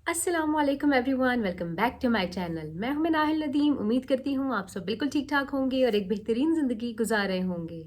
अस्सलामुअलैकुम everyone, welcome back to my channel. मैं हूं मिनाहिल नदीम। उम्मीद करती हूं आप सब बिल्कुल ठीक ठाक होंगे और एक बेहतरीन ज़िंदगी गुजार रहे होंगे।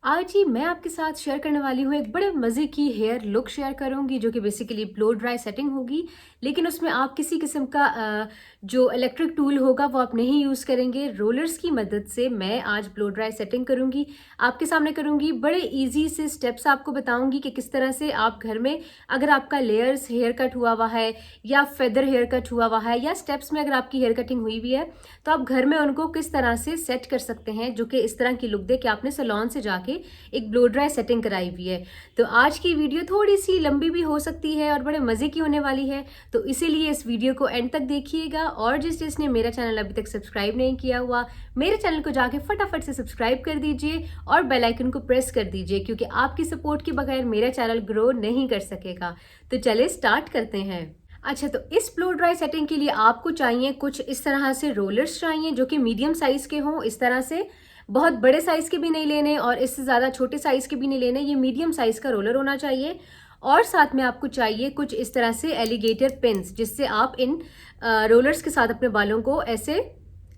आज ही मैं आपके साथ शेयर करने वाली हूँ एक बड़े मज़े की हेयर लुक शेयर करूँगी जो कि बेसिकली ब्लो ड्राई सेटिंग होगी। लेकिन उसमें आप किसी किस्म का जो इलेक्ट्रिक टूल होगा वो आप नहीं यूज़ करेंगे। रोलर्स की मदद से मैं आज ब्लो ड्राई सेटिंग करूँगी, आपके सामने करूँगी। बड़े ईजी से स्टेप्स आपको बताऊँगी कि किस तरह से आप घर में, अगर आपका लेयर्स हेयर कट हुआ हुआ है या फेदर हेयर कट हुआ हुआ है या स्टेप्स में अगर आपकी हेयर कटिंग हुई हुई है, तो आप घर में उनको किस तरह से सेट कर सकते हैं जो कि इस तरह की लुक दे कि आपने सैलून से जाके एक ब्लो ड्राई सेटिंग कराई हुई है। तो आज की वीडियो थोड़ी सी लंबी भी हो सकती है और बड़े मज़े की होने वाली है, तो इसीलिए इस वीडियो को एंड तक देखिएगा। और जिसने मेरा चैनल अभी तक सब्सक्राइब नहीं किया हुआ, मेरे चैनल को जाके फटाफट से सब्सक्राइब कर दीजिए और बेल आइकन को प्रेस कर दीजिए, क्योंकि आपकी सपोर्ट के बगैर मेरा चैनल ग्रो नहीं कर सकेगा। तो चलिए स्टार्ट करते हैं। अच्छा, तो इस ब्लो ड्राई सेटिंग के लिए आपको चाहिए कुछ इस तरह से रोलर्स चाहिए जो कि मीडियम साइज़ के हों। इस तरह से बहुत बड़े साइज़ के भी नहीं लेने और इससे ज़्यादा छोटे साइज़ के भी नहीं लेने, ये मीडियम साइज़ का रोलर होना चाहिए। और साथ में आपको चाहिए कुछ इस तरह से एलिगेटर पिन्स, जिससे आप इन रोलर्स के साथ अपने बालों को ऐसे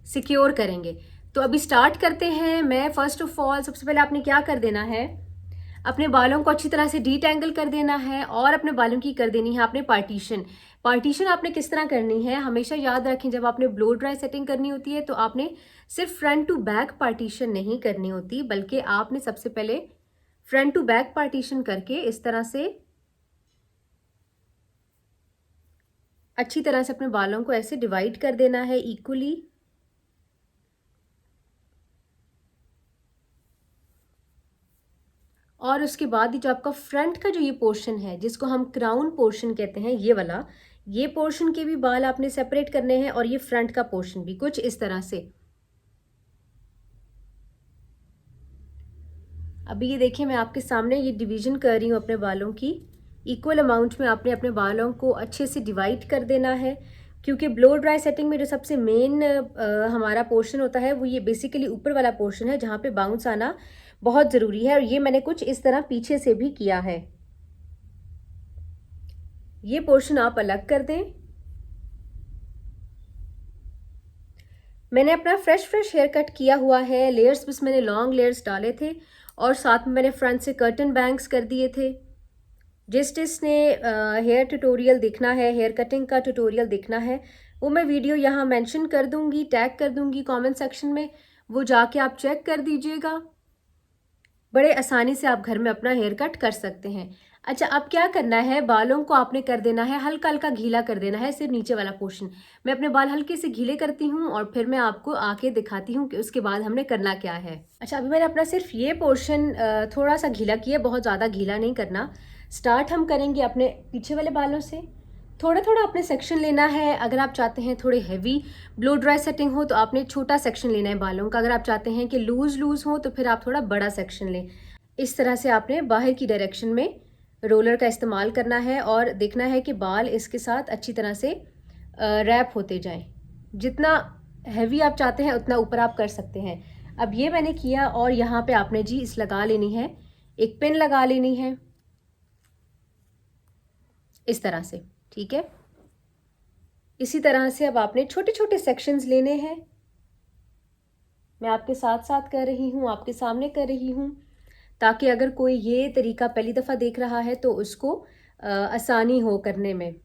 सिक्योर करेंगे। तो अभी स्टार्ट करते हैं। मैं फर्स्ट ऑफ ऑल सबसे पहले आपने क्या कर देना है, अपने बालों को अच्छी तरह से डीटैंगल कर देना है और अपने बालों की कर देनी है आपने पार्टीशन। पार्टीशन आपने किस तरह करनी है, हमेशा याद रखें, जब आपने ब्लो ड्राई सेटिंग करनी होती है तो आपने सिर्फ फ्रंट टू बैक पार्टीशन नहीं करनी होती, बल्कि आपने सबसे पहले फ्रंट टू बैक पार्टीशन करके इस तरह से अच्छी तरह से अपने बालों को ऐसे डिवाइड कर देना है इक्वली। और उसके बाद ही जो आपका फ्रंट का जो ये पोर्शन है, जिसको हम क्राउन पोर्शन कहते हैं, ये वाला, ये पोर्शन के भी बाल आपने सेपरेट करने हैं और ये फ्रंट का पोर्शन भी कुछ इस तरह से। अभी ये देखिए, मैं आपके सामने ये डिवीजन कर रही हूँ अपने बालों की। इक्वल अमाउंट में आपने अपने बालों को अच्छे से डिवाइड कर देना है, क्योंकि ब्लो ड्राई सेटिंग में जो सबसे मेन हमारा पोर्शन होता है वो ये बेसिकली ऊपर वाला पोर्शन है, जहाँ पे बाउंस आना बहुत ज़रूरी है। और ये मैंने कुछ इस तरह पीछे से भी किया है। ये पोर्शन आप अलग कर दें। मैंने अपना फ्रेश हेयर कट किया हुआ है, लेयर्स बस मैंने लॉन्ग लेयर्स डाले थे और साथ में मैंने फ्रंट से कर्टन बैंग्स कर दिए थे। जिसने हेयर ट्यूटोरियल देखना है, हेयर कटिंग का ट्यूटोरियल देखना है, वो मैं वीडियो यहाँ मेंशन कर दूंगी, टैग कर दूंगी कमेंट सेक्शन में, वो जाके आप चेक कर दीजिएगा। बड़े आसानी से आप घर में अपना हेयर कट कर सकते हैं। अच्छा, अब क्या करना है, बालों को आपने कर देना है हल्का हल्का गीला कर देना है, सिर्फ नीचे वाला पोर्शन। मैं अपने बाल हल्के से गीले करती हूँ और फिर मैं आपको आके दिखाती हूँ कि उसके बाद हमने करना क्या है। अच्छा, अभी मैंने अपना सिर्फ ये पोर्शन थोड़ा सा गीला किया, बहुत ज़्यादा गीला नहीं करना। स्टार्ट हम करेंगे अपने पीछे वाले बालों से। थोड़ा थोड़ा अपने सेक्शन लेना है। अगर आप चाहते हैं थोड़े हैवी ब्लो ड्राई सेटिंग हो तो आपने छोटा सेक्शन लेना है बालों का। अगर आप चाहते हैं कि लूज लूज हो तो फिर आप थोड़ा बड़ा सेक्शन लें। इस तरह से आपने बाहर की डायरेक्शन में रोलर का इस्तेमाल करना है और देखना है कि बाल इसके साथ अच्छी तरह से रैप होते जाएं। जितना हैवी आप चाहते हैं उतना ऊपर आप कर सकते हैं। अब ये मैंने किया और यहाँ पे आपने जी इस लगा लेनी है, एक पिन लगा लेनी है इस तरह से, ठीक है। इसी तरह से अब आपने छोटे छोटे सेक्शंस लेने हैं। मैं आपके साथ साथ कर रही हूँ, आपके सामने कर रही हूँ, ताकि अगर कोई ये तरीका पहली दफ़ा देख रहा है तो उसको आसानी हो करने में।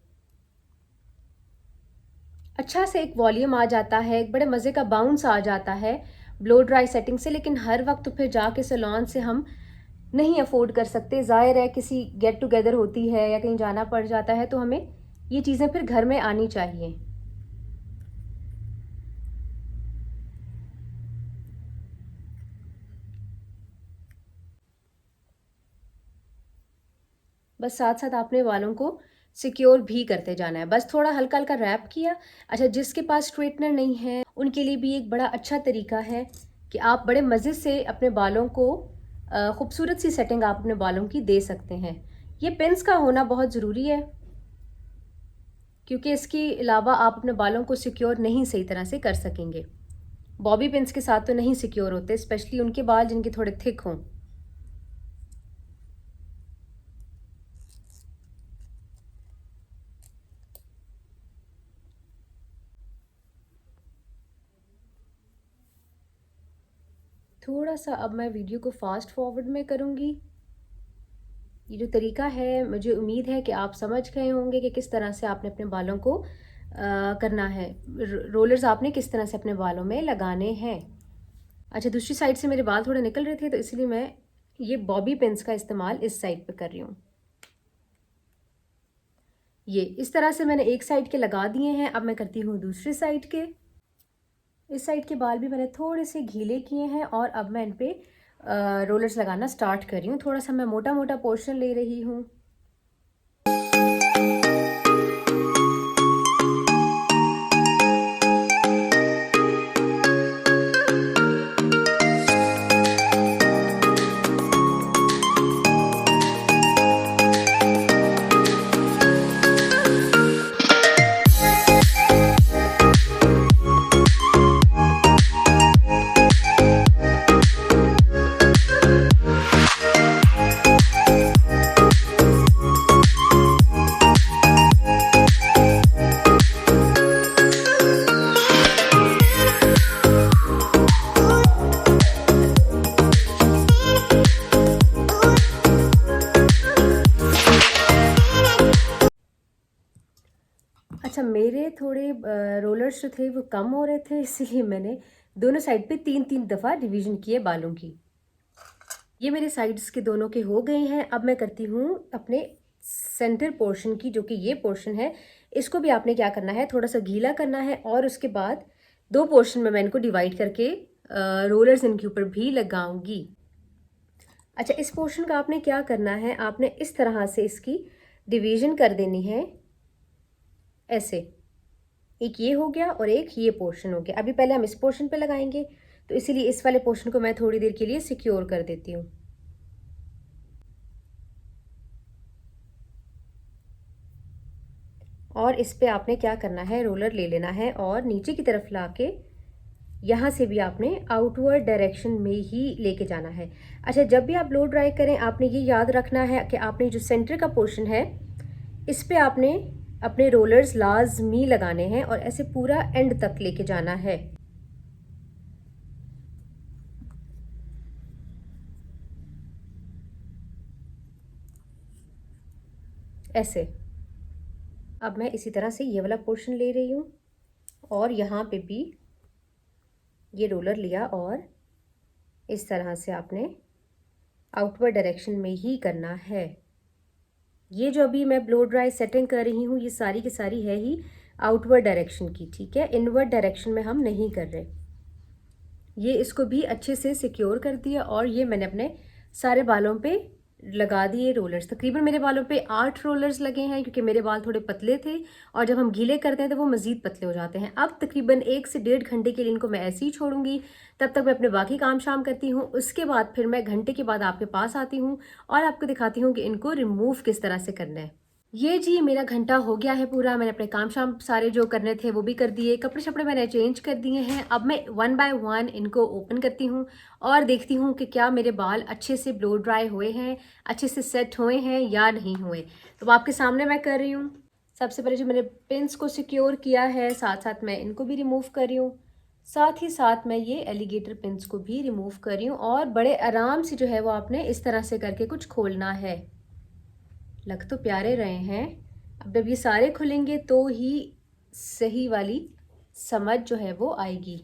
अच्छा से एक वॉल्यूम आ जाता है, एक बड़े मज़े का बाउंस आ जाता है ब्लो ड्राई सेटिंग से। लेकिन हर वक्त तो फिर जाके सैलून से हम नहीं अफोर्ड कर सकते। ज़ाहिर है, किसी गेट टुगेदर होती है या कहीं जाना पड़ जाता है तो हमें ये चीज़ें फिर घर में आनी चाहिए। बस साथ साथ आपने बालों को सिक्योर भी करते जाना है, बस थोड़ा हल्का हल्का रैप किया। अच्छा, जिसके पास स्ट्रेटनर नहीं है उनके लिए भी एक बड़ा अच्छा तरीका है कि आप बड़े मज़े से अपने बालों को खूबसूरत सी सेटिंग आप अपने बालों की दे सकते हैं। ये पिन्स का होना बहुत ज़रूरी है, क्योंकि इसके अलावा आप अपने बालों को सिक्योर नहीं सही तरह से कर सकेंगे। बॉबी पिन्स के साथ तो नहीं सिक्योर होते, स्पेशली उनके बाल जिनके थोड़े थिक हों। थोड़ा सा अब मैं वीडियो को फास्ट फॉरवर्ड में करूँगी। ये जो तरीका है मुझे उम्मीद है कि आप समझ गए होंगे कि किस तरह से आपने अपने बालों को करना है। रोलर्स आपने किस तरह से अपने बालों में लगाने हैं। अच्छा, दूसरी साइड से मेरे बाल थोड़े निकल रहे थे तो इसलिए मैं ये बॉबी पिन्स का इस्तेमाल इस साइड पे कर रही हूँ। ये इस तरह से मैंने एक साइड के लगा दिए हैं। अब मैं करती हूँ दूसरी साइड के। इस साइड के बाल भी मैंने थोड़े से गीले किए हैं और अब मैं इन पे रोलर्स लगाना स्टार्ट कर रही हूँ। थोड़ा सा मैं मोटा मोटा पोर्शन ले रही हूँ। अच्छा, मेरे थोड़े रोलर्स जो थे वो कम हो रहे थे, इसीलिए मैंने दोनों साइड पे 3-3 दफ़ा डिवीजन किए बालों की। ये मेरे साइड्स के दोनों के हो गए हैं। अब मैं करती हूँ अपने सेंटर पोर्शन की, जो कि ये पोर्शन है। इसको भी आपने क्या करना है, थोड़ा सा गीला करना है और उसके बाद 2 पोर्शन में मैं इनको डिवाइड करके रोलर्स इनके ऊपर भी लगाऊंगी। अच्छा, इस पोर्शन का आपने क्या करना है, आपने इस तरह से इसकी डिवीजन कर देनी है ऐसे। एक ये हो गया और एक ये पोर्शन हो गया। अभी पहले हम इस पोर्शन पे लगाएंगे, तो इसीलिए इस वाले पोर्शन को मैं थोड़ी देर के लिए सिक्योर कर देती हूँ। और इस पे आपने क्या करना है, रोलर ले लेना है और नीचे की तरफ लाके यहाँ से भी आपने आउटवर्ड डायरेक्शन में ही लेके जाना है। अच्छा, जब भी आप ब्लो ड्राई करें आपने ये याद रखना है कि आपने जो सेंटर का पोर्शन है इस पे आपने अपने रोलर्स लाजमी लगाने हैं और ऐसे पूरा एंड तक लेके जाना है। ऐसे। अब मैं इसी तरह से ये वाला पोर्शन ले रही हूँ और यहाँ पे भी ये रोलर लिया और इस तरह से आपने आउटवर्ड डायरेक्शन में ही करना है। ये जो अभी मैं ब्लो ड्राई सेटिंग कर रही हूँ ये सारी की सारी है ही आउटवर्ड डायरेक्शन की, ठीक है। इनवर्ड डायरेक्शन में हम नहीं कर रहे। ये इसको भी अच्छे से सिक्योर कर दिया और ये मैंने अपने सारे बालों पे लगा दिए रोलर्स। तकरीबन मेरे बालों पे 8 रोलर्स लगे हैं क्योंकि मेरे बाल थोड़े पतले थे और जब हम गीले करते हैं तो वो मज़ीद पतले हो जाते हैं। अब तकरीबन 1 से 1.5 घंटे के लिए इनको मैं ऐसे ही छोड़ूंगी। तब तक मैं अपने बाकी काम शाम करती हूँ। उसके बाद फिर मैं घंटे के बाद आपके पास आती हूँ और आपको दिखाती हूँ कि इनको रिमूव किस तरह से करना है। ये जी मेरा घंटा हो गया है पूरा। मैंने अपने काम शाम सारे जो करने थे वो भी कर दिए, कपड़े शपड़े मैंने चेंज कर दिए हैं। अब मैं 1 बाय 1 इनको ओपन करती हूँ और देखती हूँ कि क्या मेरे बाल अच्छे से ब्लो ड्राई हुए हैं, अच्छे से सेट हुए हैं या नहीं हुए। तो आपके सामने मैं कर रही हूँ। सबसे पहले जो मैंने पिन्स को सिक्योर किया है साथ साथ मैं इनको भी रिमूव कर रही हूँ। साथ ही साथ मैं ये एलिगेटर पिन्स को भी रिमूव कर रही हूँ और बड़े आराम से जो है वो आपने इस तरह से करके कुछ खोलना है। लग तो प्यारे रहे हैं। अब जब ये सारे खुलेंगे तो ही सही वाली समझ जो है वो आएगी।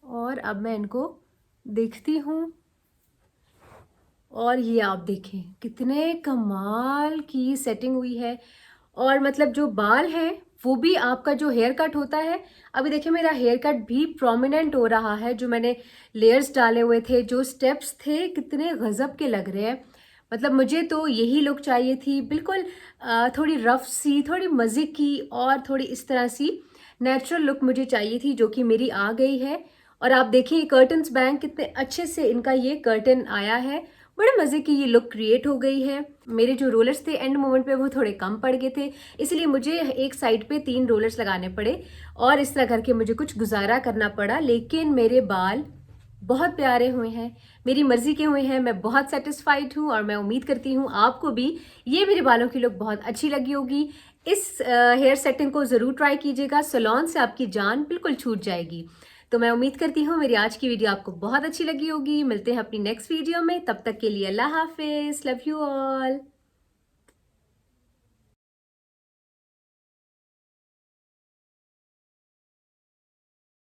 और अब मैं इनको देखती हूँ और ये आप देखें कितने कमाल की सेटिंग हुई है। और मतलब जो बाल हैं वो भी आपका जो हेयर कट होता है, अभी देखिए मेरा हेयर कट भी प्रोमिनेंट हो रहा है। जो मैंने लेयर्स डाले हुए थे, जो स्टेप्स थे, कितने गजब के लग रहे हैं। मतलब मुझे तो यही लुक चाहिए थी, बिल्कुल थोड़ी रफ सी, थोड़ी मज़े की और थोड़ी इस तरह सी नेचुरल लुक मुझे चाहिए थी, जो कि मेरी आ गई है। और आप देखिए कर्टन्स बैंक कितने अच्छे से इनका ये कर्टन आया है, बड़े मज़े की ये लुक क्रिएट हो गई है। मेरे जो रोलर्स थे एंड मोमेंट पे वो थोड़े कम पड़ गए थे, इसलिए मुझे एक साइड पे 3 रोलर्स लगाने पड़े और इस तरह करके मुझे कुछ गुजारा करना पड़ा। लेकिन मेरे बाल बहुत प्यारे हुए हैं, मेरी मर्जी के हुए हैं, मैं बहुत सेटिस्फाइड हूँ और मैं उम्मीद करती हूँ आपको भी ये मेरे बालों की लुक बहुत अच्छी लगी होगी। इस हेयर सेटिंग को ज़रूर ट्राई कीजिएगा, सैलून से आपकी जान बिल्कुल छूट जाएगी। तो मैं उम्मीद करती हूँ मेरी आज की वीडियो आपको बहुत अच्छी लगी होगी। मिलते हैं अपनी नेक्स्ट वीडियो में, तब तक के लिए अल्लाह हाफिज़, लव यू ऑल।